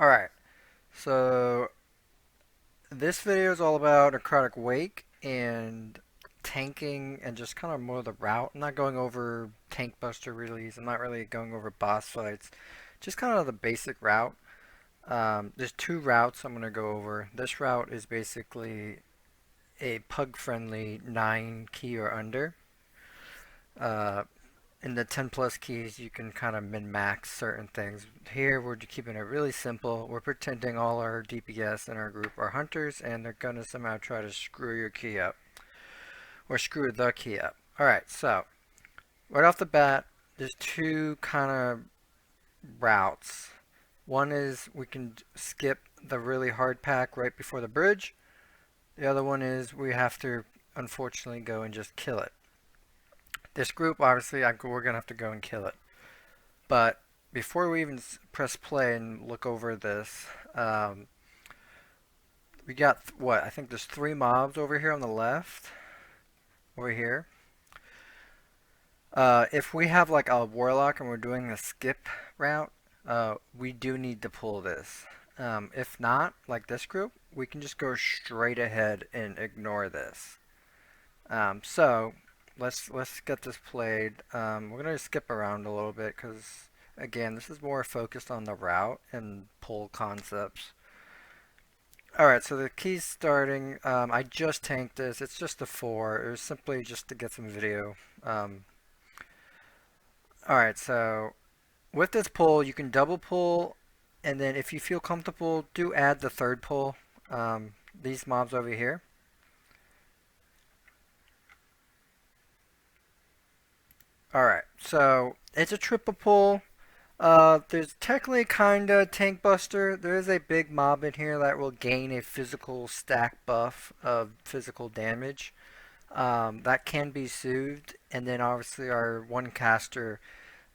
Alright, so this video is all about Necrotic Wake and tanking and just kind of more the route. I'm not going over tank buster release, I'm not really going over boss fights, just kind of the basic route. There's two routes I'm going to go over. This route is basically a pug friendly 9 key or under. Uh, in the 10 plus keys, you can kind of min max certain things. Here, we're keeping it really simple. We're pretending all our DPS in our group are hunters, and they're gonna somehow try to screw your key up or screw the key up. All right, so right off the bat, there's two kind of routes. One is we can skip the really hard pack right before the bridge. The other one is we have to unfortunately go and just kill it. This group, obviously, we're gonna have to go and kill it. But before we even press play and look over this, we got what? I think there's three mobs over here on the left, over here. If we have like a warlock and we're doing the skip route, we do need to pull this. If not, like this group, we can just go straight ahead and ignore this. So let's get this played. We're gonna skip around a little bit because again, this is more focused on the route and pull concepts. Alright, so the key's starting. I just tanked this. It's just a 4. It was simply just to get some video. Alright, so with this pull, you can double pull, and then if you feel comfortable, do add the third pull. These mobs over here. Alright, so it's a triple pull. There's technically kinda tank buster. There is a big mob in here that will gain a physical stack buff of physical damage. That can be soothed, and then obviously our one caster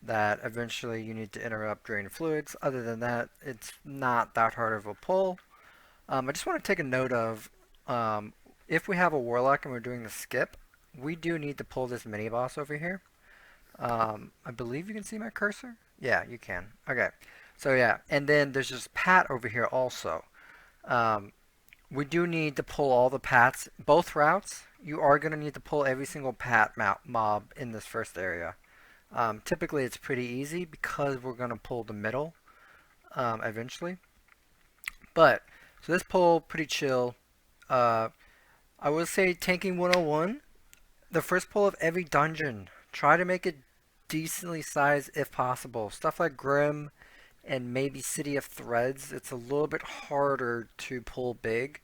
that eventually you need to interrupt drain fluids. Other than that, it's not that hard of a pull. I just want to take a note of um, if we have a warlock and we're doing the skip, we do need to pull this mini boss over here. I believe you can see my cursor. Yeah, you can. Okay. So yeah, and then there's this pat over here also. Um, we do need to pull all the pats, both routes. You are going to need to pull every single pat mob in this first area. Typically, it's pretty easy because we're going to pull the middle eventually. But, so this pull, pretty chill. Uh, I would say tanking 101, the first pull of every dungeon. Try to make it decently sized if possible. Stuff like Grim and maybe City of Threads, it's a little bit harder to pull big.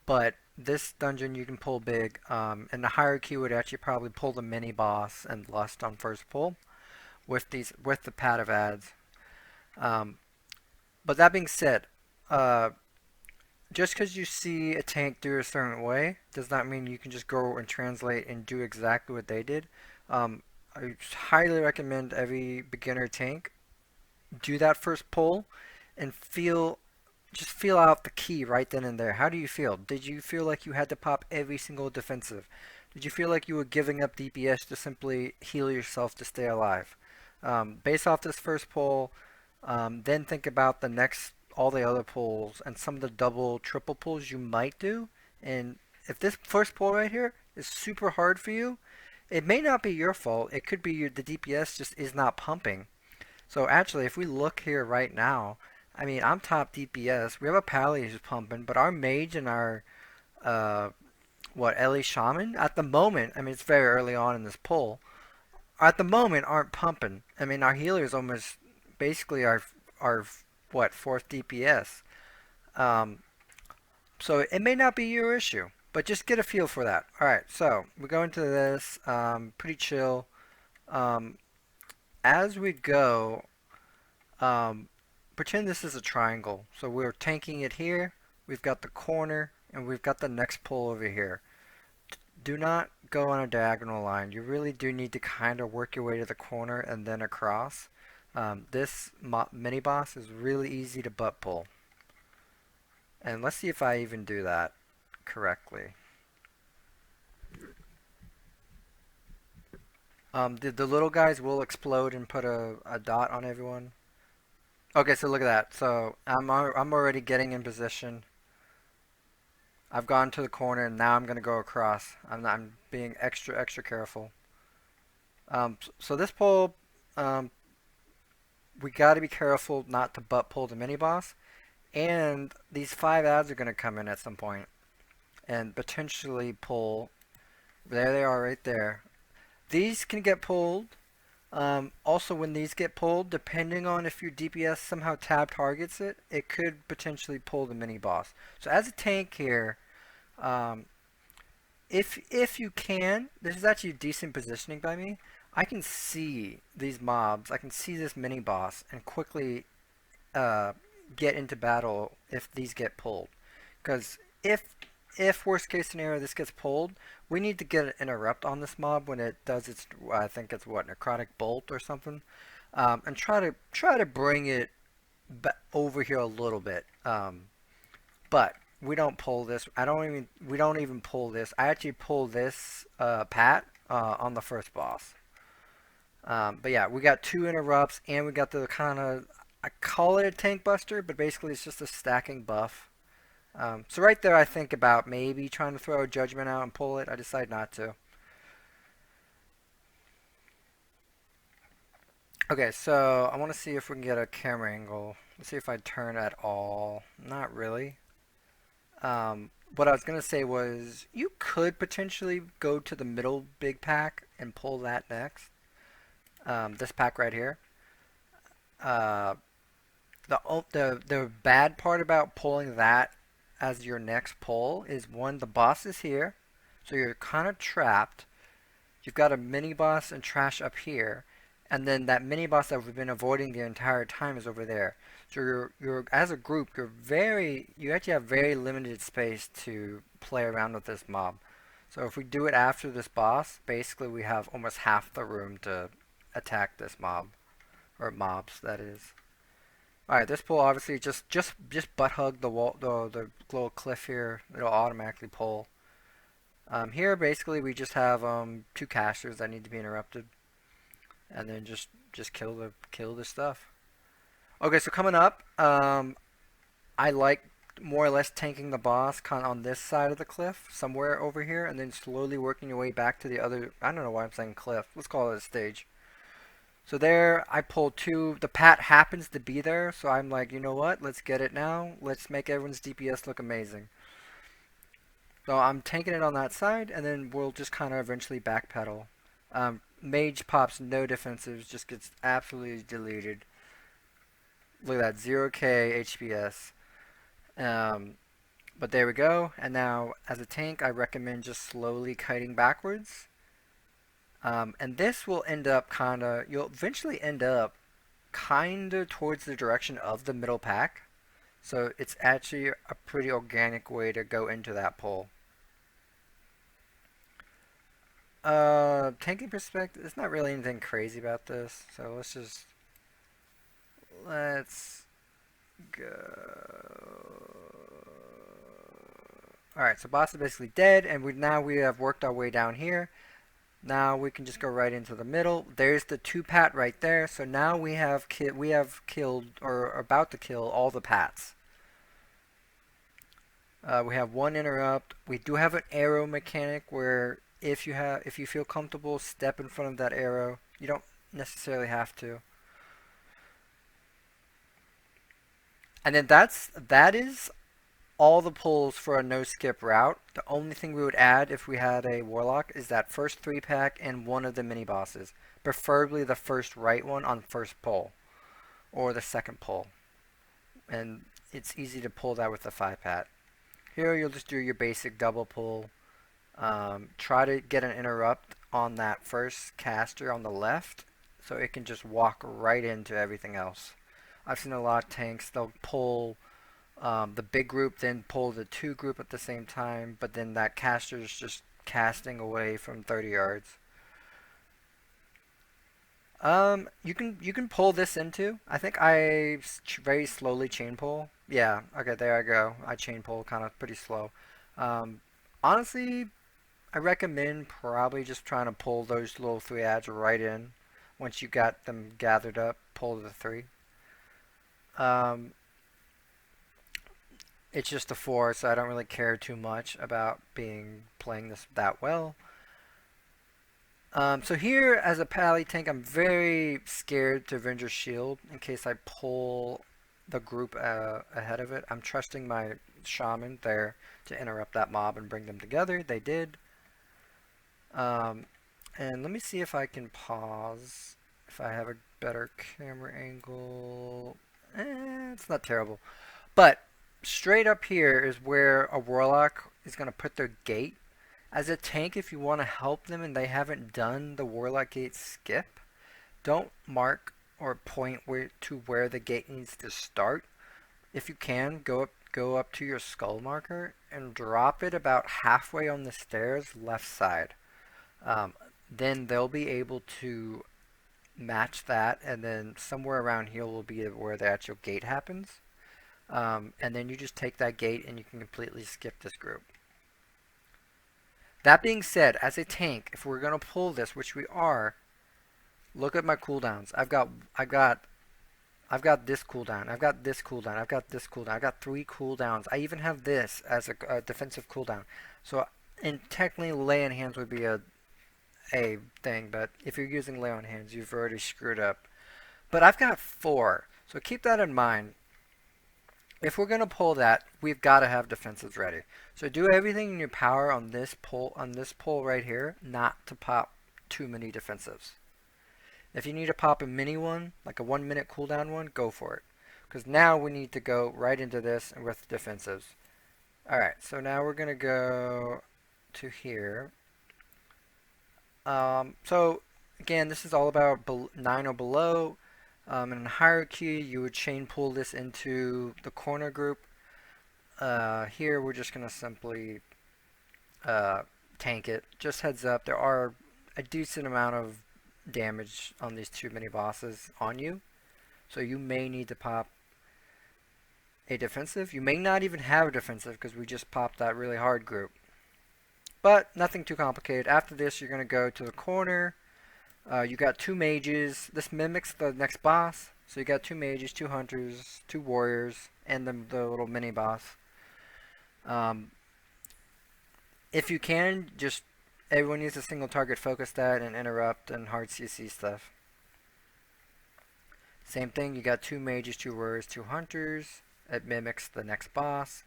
But this dungeon you can pull big, and the hierarchy would actually probably pull the mini boss and Lust on first pull with the pad of ads. Um, but that being said, uh, just because you see a tank do a certain way does not mean you can just go and translate and do exactly what they did. I highly recommend every beginner tank do that first pull and just feel out the key right then and there. How do you feel? Did you feel like you had to pop every single defensive? Did you feel like you were giving up DPS to simply heal yourself to stay alive? Based off this first pull, then think about all the other pulls and some of the double, triple pulls you might do. And if this first pull right here is super hard for you, it may not be your fault. It could be the DPS just is not pumping. So actually, if we look here right now, I mean, I'm top DPS. We have a Pally who's pumping, but our mage and our uh, Ellie Shaman at the moment, I mean, it's very early on in this pull, at the moment aren't pumping. I mean, our healer is almost basically our fourth DPS. Um, so it may not be your issue, but just get a feel for that. All right, so we go into this pretty chill. Um, as we go, um, pretend this is a triangle. So we're tanking it here. We've got the corner, and we've got the next pull over here. Do not go on a diagonal line. You really do need to kind of work your way to the corner and then across. This mini boss is really easy to butt pull. And let's see if I even do that correctly. The little guys will explode and put a dot on everyone. Okay, so look at that. So I'm already getting in position. I've gone to the corner and now I'm gonna go across. I'm being extra careful. So this pull, um, we got to be careful not to butt pull the mini boss. And these five ads are gonna come in at some point and potentially pull. There they are, right there. These can get pulled. Also, when these get pulled, depending on if your DPS somehow tab targets it, it could potentially pull the mini boss. So as a tank here, um, if you can, this is actually decent positioning by me. I can see these mobs. I can see this mini boss and quickly uh, get into battle if these get pulled. Because if worst case scenario this gets pulled, we need to get an interrupt on this mob when it does its I think it's what necrotic bolt or something, and try to bring it over here a little bit. But we don't pull this. I don't even we don't even pull this. I actually pull this pat on the first boss. But yeah, we got two interrupts and we got the kind of I call it a tank buster, but basically it's just a stacking buff. So right there, I think about maybe trying to throw a judgment out and pull it. I decide not to. Okay, so I want to see if we can get a camera angle. Let's see if I turn at all. Not really. What I was gonna say was you could potentially go to the middle big pack and pull that next. This pack right here. Uh, the bad part about pulling that as your next pull is one, the boss is here, so you're kind of trapped. You've got a mini boss and trash up here, and then that mini boss that we've been avoiding the entire time is over there. So you're as a group, you actually have very limited space to play around with this mob. So if we do it after this boss, basically we have almost half the room to attack this mob or mobs that is. All right, this pull obviously just butt hug the wall, the little cliff here. It'll automatically pull. Here basically we just have two casters that need to be interrupted, and then just kill the stuff. Okay, so coming up, I like more or less tanking the boss kind of on this side of the cliff, somewhere over here, and then slowly working your way back to the other. I don't know why I'm saying cliff. Let's call it a stage. So there, I pulled two. The pat happens to be there, so I'm like, you know what? Let's get it now. Let's make everyone's DPS look amazing. So I'm tanking it on that side, and then we'll just kind of eventually backpedal. Mage pops no defensives, just gets absolutely deleted. Look at that, 0k HPS. Um, but there we go. And now, as a tank, I recommend just slowly kiting backwards. And this will end up you'll eventually end up kind of towards the direction of the middle pack. So it's actually a pretty organic way to go into that pull. Tanking perspective, there's not really anything crazy about this. So let's go. Alright, so boss is basically dead, and now we have worked our way down here. Now we can just go right into the middle. There's the two pat right there. So now we have killed or are about to kill all the pats. We have one interrupt. We do have an arrow mechanic where if you feel comfortable, step in front of that arrow. You don't necessarily have to. And then that is all the pulls for a no skip route. The only thing we would add if we had a warlock is that first three pack and one of the mini bosses. Preferably the first right one on first pull or the second pull. And it's easy to pull that with the 5 pat. Here you'll just do your basic double pull. Try to get an interrupt on that first caster on the left so it can just walk right into everything else. I've seen a lot of tanks, they'll pull the big group, then pull the two group at the same time, but then that caster is just casting away from 30 yards. You can pull this into. I think I very slowly chain pull. Yeah, okay, there I go. I chain pull kind of pretty slow. Um, Honestly, I recommend probably just trying to pull those little 3 ads right in. Once you got them gathered up, pull the 3. Um, it's just a 4, so I don't really care too much about playing this that well. So here, as a pally tank, I'm very scared to Avenger Shield in case I pull the group ahead of it. I'm trusting my shaman there to interrupt that mob and bring them together. They did. Um, and let me see if I can pause. If I have a better camera angle. It's not terrible. But straight up here is where a warlock is going to put their gate. As a tank, if you want to help them and they haven't done the warlock gate skip, don't mark or point to where the gate needs to start. If you can, go up to your skull marker and drop it about halfway on the stairs left side. Um, then they'll be able to match that, and then somewhere around here will be where the actual gate happens. And then you just take that gate and you can completely skip this group. That being said, as a tank, if we're gonna pull this, which we are, look at my cooldowns. I've got this cooldown. I've got this cooldown. I've got this cooldown. I've got 3 cooldowns. I even have this as a defensive cooldown. So, and technically, lay on hands would be a thing, but if you're using lay on hands, you've already screwed up. But I've got 4, so keep that in mind. If we're gonna pull that, we've got to have defensives ready. So do everything in your power on this pull right here, not to pop too many defensives. If you need to pop a mini one, like a 1-minute cooldown one, go for it. Because now we need to go right into this with defensives. Alright, so now we're gonna go to here. So again, this is all about 9 or below. In hierarchy, you would chain pull this into the corner group. Here, we're just going to simply tank it. Just heads up, there are a decent amount of damage on these 2 mini bosses on you. So you may need to pop a defensive. You may not even have a defensive because we just popped that really hard group. But nothing too complicated. After this, you're going to go to the corner. You got 2 mages. This mimics the next boss. So you got 2 mages, 2 hunters, 2 warriors, and the little mini boss. If you can, just everyone needs a single target focus that and interrupt and hard CC stuff. Same thing, you got 2 mages, 2 warriors, 2 hunters. It mimics the next boss.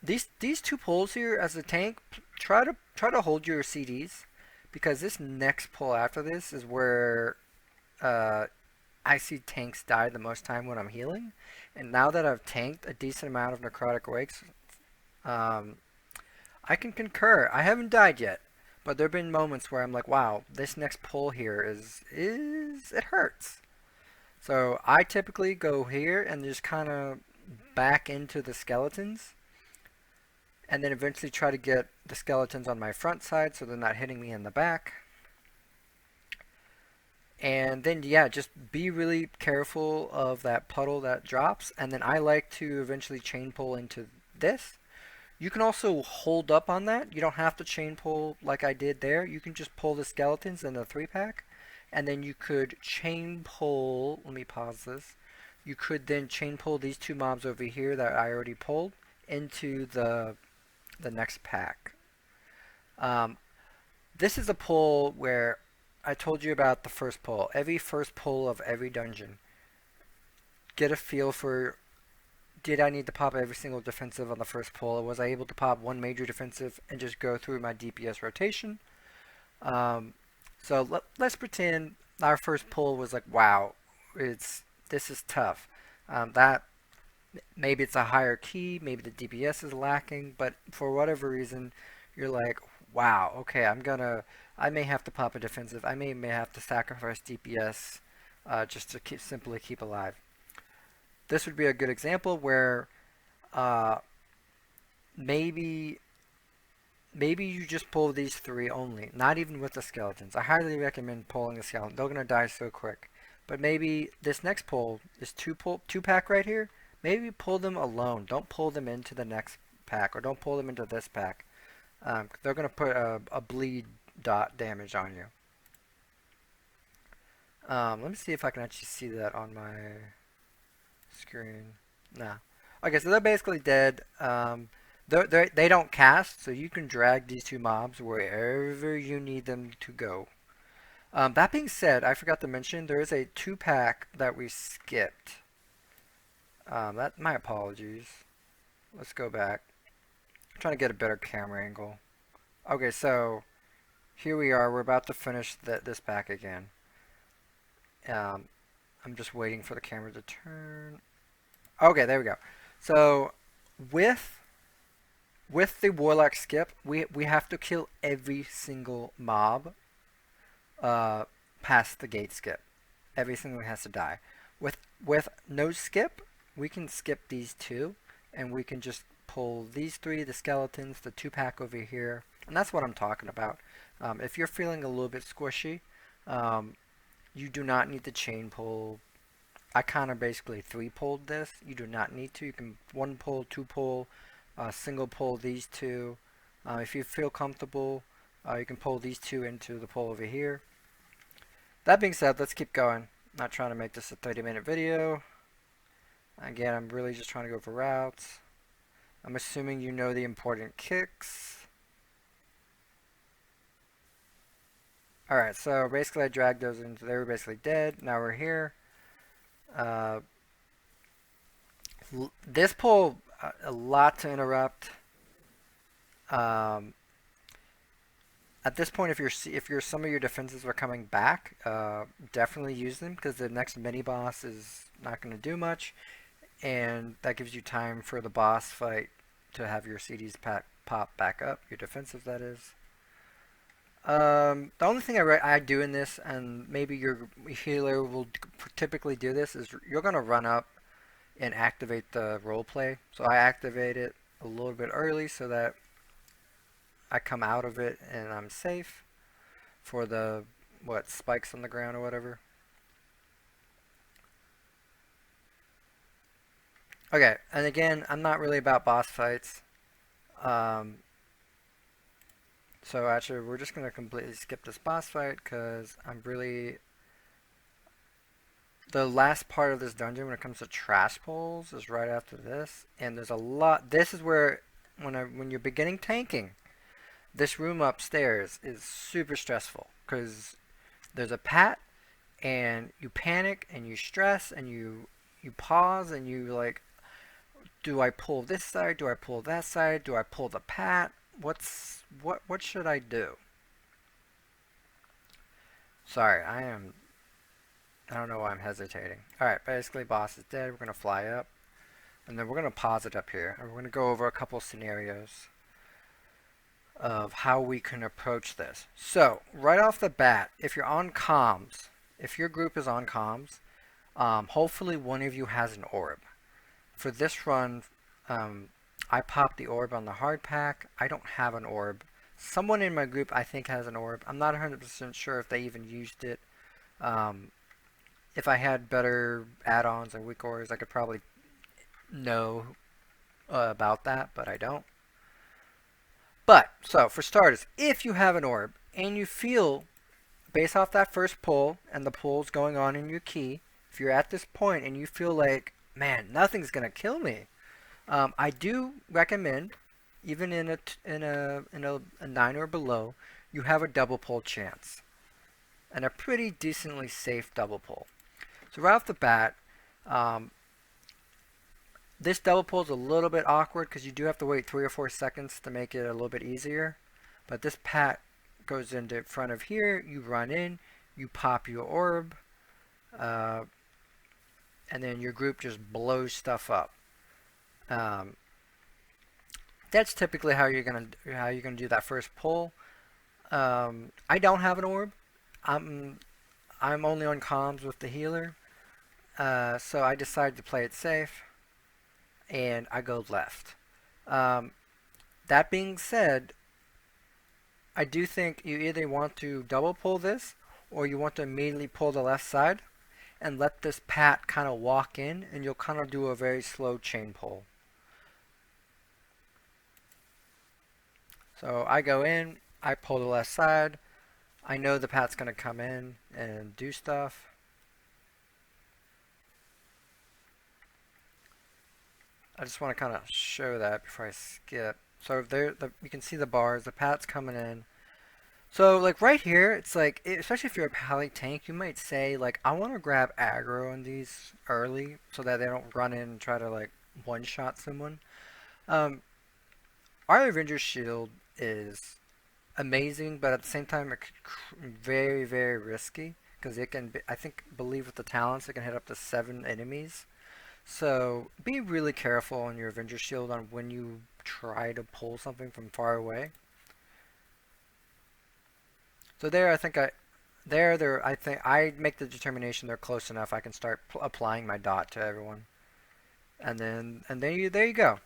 These 2 pulls here as a tank, try to hold your CDs. Because this next pull after this is where I see tanks die the most time when I'm healing. And now that I've tanked a decent amount of Necrotic Wakes, I can concur. I haven't died yet. But there have been moments where I'm like, wow, this next pull here it hurts. So I typically go here and just kind of back into the skeletons. And then eventually try to get the skeletons on my front side so they're not hitting me in the back. And then, yeah, just be really careful of that puddle that drops. And then I like to eventually chain pull into this. You can also hold up on that. You don't have to chain pull like I did there. You can just pull the skeletons in the 3-pack. And then you could chain pull, let me pause this. You could then chain pull these 2 mobs over here that I already pulled into the next pack. This is a pull where I told you about the first pull. Every first pull of every dungeon. Get a feel for, did I need to pop every single defensive on the first pull? Or was I able to pop 1 major defensive and just go through my DPS rotation? So let's pretend our first pull was like, wow, this is tough. That maybe it's a higher key, maybe the DPS is lacking, but for whatever reason, you're like, wow, okay, I may have to pop a defensive, I may have to sacrifice DPS just to simply keep alive. This would be a good example where maybe you just pull these 3 only, not even with the skeletons. I highly recommend pulling the skeleton. They're gonna die so quick. But maybe this next pull, this 2-pack right here, maybe pull them alone. Don't pull them into the next pack, or don't pull them into this pack. They're going to put a bleed dot damage on you. Let me see if I can actually see that on my screen. Nah. Okay, so they're basically dead. They don't cast, so you can drag these two mobs wherever you need them to go. That being said, I forgot to mention there is a 2-pack that we skipped. My apologies. Let's go back. I'm trying to get a better camera angle. Okay, so here we are. We're about to finish this pack again. Um, I'm just waiting for the camera to turn. Okay, there we go. So with the Warlock skip, we have to kill every single mob uh, past the gate skip. Every single one has to die. With no skip, we can skip these two, and we can just pull these three, the skeletons, the 2-pack over here, and that's what I'm talking about. If you're feeling a little bit squishy, you do not need to chain pull. I kind of basically 3-pulled this. You do not need to. You can 1-pull, 2-pull, single pull these two. If you feel comfortable, you can pull these two into the pull over here. That being said, let's keep going. I'm not trying to make this a 30-minute video. Again, I'm really just trying to go over routes. I'm assuming you know the important kicks. Alright, so basically I dragged those into, they were basically dead. Now we're here. This pull, a lot to interrupt. At this point, if some of your defenses are coming back, definitely use them because the next mini boss is not going to do much, and that gives you time for the boss fight to have your CDs pop back up, your defensive that is. The only thing I do in this, and maybe your healer will typically do this, is you're going to run up and activate the role play. So I activate it a little bit early so that I come out of it and I'm safe for the spikes on the ground or whatever. Okay, and again, I'm not really about boss fights. So actually, we're just gonna completely skip this boss fight because I'm really the last part of this dungeon when it comes to trash pulls is right after this, and there's a lot. This is where when you're beginning tanking, this room upstairs is super stressful because there's a pat and you panic and you stress and you pause and you like, do I pull this side? Do I pull that side? Do I pull the pat? What should I do? Sorry, I don't know why I'm hesitating. Alright, basically boss is dead. We're gonna fly up. And then we're gonna pause it up here. And we're gonna go over a couple scenarios of how we can approach this. So, right off the bat, if you're on comms, if your group is on comms, hopefully one of you has an orb. For this run, I popped the orb on the hard pack. I don't have an orb. Someone in my group I think has an orb. I'm not 100% sure if they even used it. If I had better add-ons and weak orbs, I could probably know about that, but I don't. But, so, for starters, if you have an orb, and you feel, based off that first pull, and the pulls going on in your key, if you're at this point and you feel like, man, nothing's gonna kill me, I do recommend, even in a 9 or below, you have a double pull chance, and a pretty decently safe double pull. So right off the bat, this double pull is a little bit awkward because you do have to wait 3 or 4 seconds to make it a little bit easier. But this pat goes into front of here, you run in, you pop your orb, and then your group just blows stuff up. That's typically how you're gonna do that first pull. I don't have an orb. I'm only on comms with the healer, so I decided to play it safe, and I go left. That being said, I do think you either want to double pull this, or you want to immediately pull the left side, and let this pat kind of walk in, and you'll kind of do a very slow chain pull. So I go in, I pull the left side. I know the pat's going to come in and do stuff. I just want to kind of show that before I skip. So there, you can see the bars. The pat's coming in. So like right here, it's like, especially if you're a pally tank, you might say like, I want to grab aggro on these early so that they don't run in and try to like one-shot someone. Um, our Avenger's Shield is amazing, but at the same time, it's very, very risky because it can. Be, I think, believe with the talents, it can hit up to 7 enemies. So be really careful on your Avenger Shield on when you try to pull something from far away. So there, I think I think I make the determination they're close enough. I can start applying my dot to everyone, and then there you go.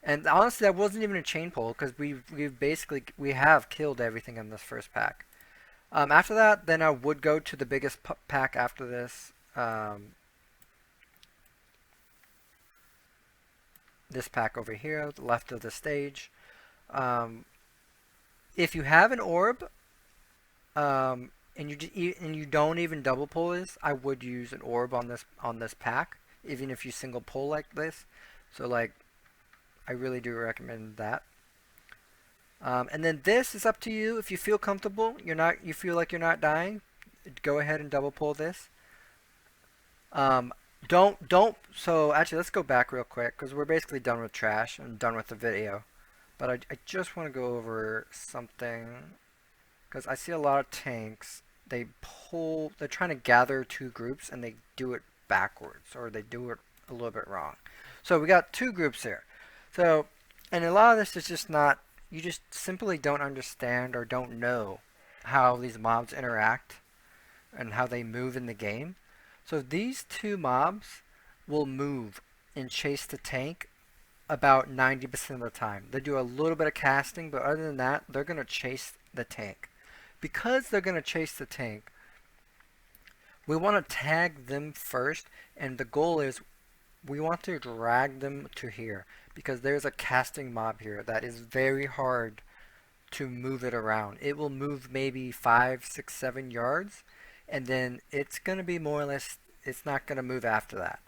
And honestly, that wasn't even a chain pull because we've basically we have killed everything in this first pack. After that, then I would go to the biggest pack after this. This pack over here, the left of the stage. Um, if you have an orb, and you don't even double pull this, I would use an orb on this pack, even if you single pull like this. So like, I really do recommend that. And then this is up to you. If you feel comfortable, you feel like you're not dying, go ahead and double pull this. Um, don't. So actually, let's go back real quick because we're basically done with trash and done with the video. But I just want to go over something because I see a lot of tanks. They pull. They're trying to gather two groups and they do it backwards or they do it a little bit wrong. So we got two groups here. So, and a lot of this is just not. You just simply don't understand or don't know how these mobs interact and how they move in the game. So these two mobs will move and chase the tank about 90% of the time. They do a little bit of casting, but other than that, they're going to chase the tank. Because they're going to chase the tank, we want to tag them first, and the goal is we want to drag them to here because there's a casting mob here that is very hard to move it around. It will move maybe 5, 6, 7 yards, and then it's going to be more or less, it's not going to move after that.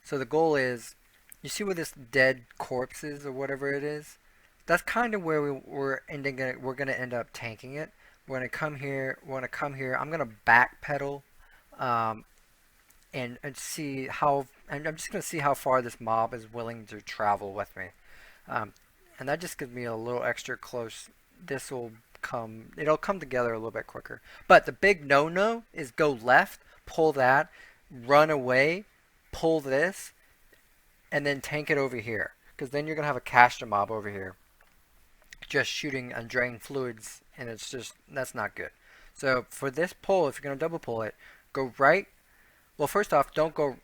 So the goal is, you see where this dead corpse is or whatever it is? That's kind of where we're going to end up tanking it. We're going to come here, I'm going to backpedal um, and see how, and I'm just going to see how far this mob is willing to travel with me. Um, and that just gives me a little extra close. This will it'll come together a little bit quicker. But the big no-no is go left, pull that, run away, pull this, and then tank it over here. Because then you're going to have a caster mob over here just shooting and drain fluids, and it's just, that's not good. So for this pull, if you're going to double pull it, go right. Well, first off, don't go,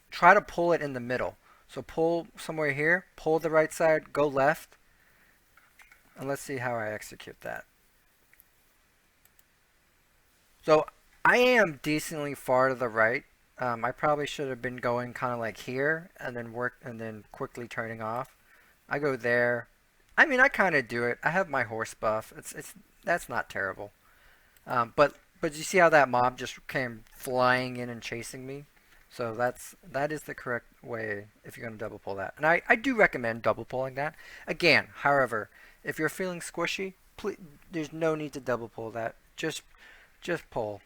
try to pull it in the middle. So pull somewhere here, pull the right side, go left, and let's see how I execute that. So I am decently far to the right. I probably should have been going kind of like here and then quickly turning off. I go there. I mean, I kind of do it. I have my horse buff. It's that's not terrible. But you see how that mob just came flying in and chasing me? So that is the correct way if you're going to double pull that. And I do recommend double pulling that. Again, however, if you're feeling squishy, please, there's no need to double pull that. Just pull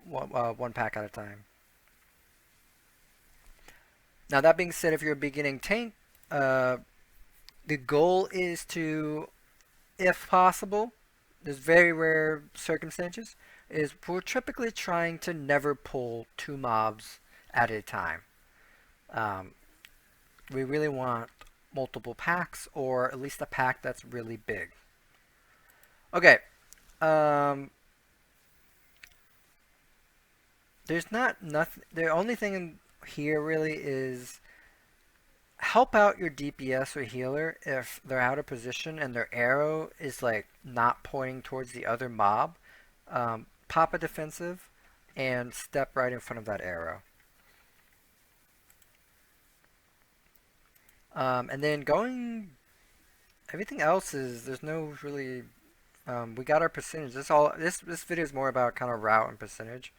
one pack at a time. Now that being said, if you're a beginning tank, the goal is to, if possible, there's very rare circumstances, is we're typically trying to never pull two mobs at a time. Um, we really want multiple packs, or at least a pack that's really big. Okay. Um, there's not nothing. The only thing in here really is help out your DPS or healer if they're out of position and their arrow is like not pointing towards the other mob. Pop a defensive and step right in front of that arrow. And then going, everything else is, there's no really, we got our percentage. This video is more about kind of route and percentage.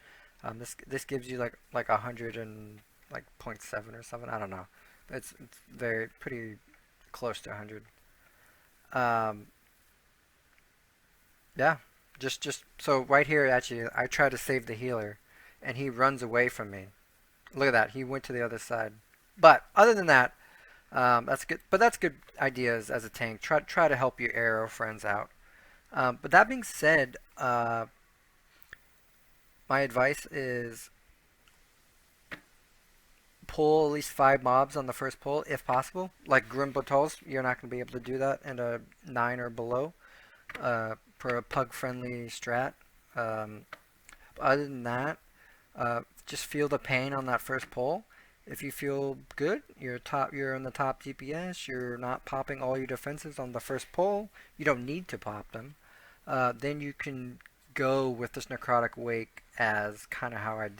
This gives you like 100 and like 0.7 or something. I don't know. It's very pretty close to 100. Um, yeah, just so right here actually, I try to save the healer, and he runs away from me. Look at that, he went to the other side. But other than that, that's good. But that's good ideas as a tank. Try to help your arrow friends out. But that being said, my advice is pull at least 5 mobs on the first pull if possible. Like Grim Battles, you're not going to be able to do that in a 9 or below for a pug friendly strat. Um, Other than that, just feel the pain on that first pull. If you feel good, you're in the top DPS. You're not popping all your defenses on the first pull. You don't need to pop them. Then you can go with this Necrotic Wake as kind of how I did.